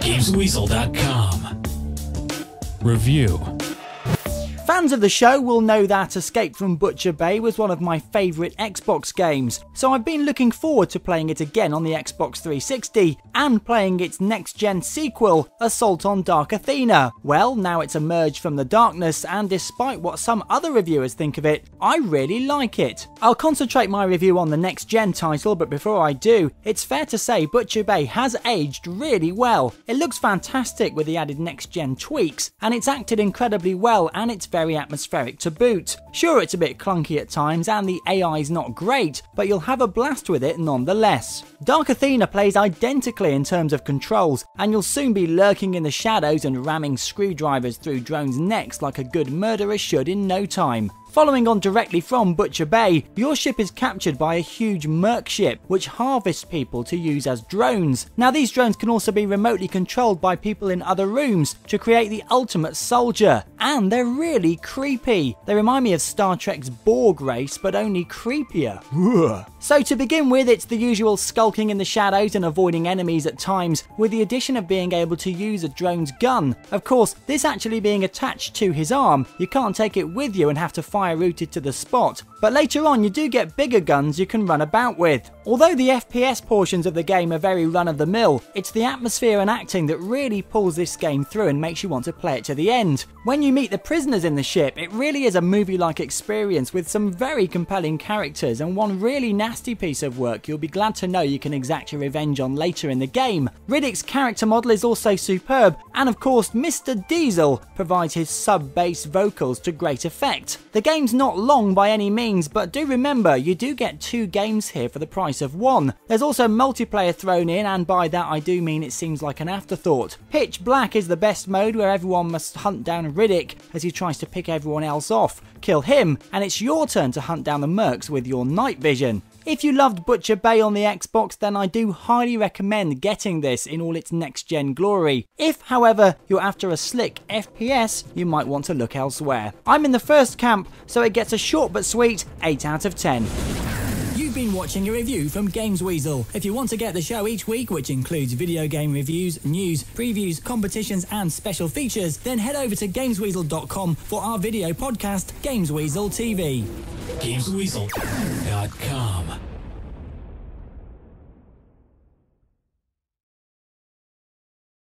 Gamesweasel.com. Review. Fans of the show will know that Escape from Butcher Bay was one of my favourite Xbox games, so I've been looking forward to playing it again on the Xbox 360 and playing its next-gen sequel, Assault on Dark Athena. Well, now it's emerged from the darkness, and despite what some other reviewers think of it, I really like it. I'll concentrate my review on the next-gen title, but before I do, it's fair to say Butcher Bay has aged really well. It looks fantastic with the added next-gen tweaks, and it's acted incredibly well, and it's very atmospheric to boot. Sure, it's a bit clunky at times and the AI's not great, but you'll have a blast with it nonetheless. Dark Athena plays identically in terms of controls, and you'll soon be lurking in the shadows and ramming screwdrivers through drones' necks like a good murderer should in no time. Following on directly from Butcher Bay, your ship is captured by a huge merc ship which harvests people to use as drones. Now these drones can also be remotely controlled by people in other rooms to create the ultimate soldier, and they're really creepy. They remind me of Star Trek's Borg race, but only creepier. So to begin with, it's the usual skulking in the shadows and avoiding enemies at times, with the addition of being able to use a drone's gun. Of course, this actually being attached to his arm, you can't take it with you and have to fire routed to the spot, but later on you do get bigger guns you can run about with. Although the FPS portions of the game are very run-of-the-mill, it's the atmosphere and acting that really pulls this game through and makes you want to play it to the end. When you meet the prisoners in the ship, it really is a movie-like experience with some very compelling characters and one really nasty piece of work you'll be glad to know you can exact your revenge on later in the game. Riddick's character model is also superb, and of course Mr. Diesel provides his sub-bass vocals to great effect. The game's not long by any means, but do remember you do get 2 games here for the price of 1. There's also multiplayer thrown in, and by that I do mean it seems like an afterthought. Pitch Black is the best mode, where everyone must hunt down Riddick as he tries to pick everyone else off, kill him, and it's your turn to hunt down the mercs with your night vision. If you loved Butcher Bay on the Xbox, then I do highly recommend getting this in all its next-gen glory. If, however, you're after a slick FPS, you might want to look elsewhere. I'm in the first camp, so it gets a short but sweet 8 out of 10. You've been watching a review from Gamesweasel. If you want to get the show each week, which includes video game reviews, news, previews, competitions and special features, then head over to Gamesweasel.com for our video podcast, Gamesweasel TV. Gamesweasel.com.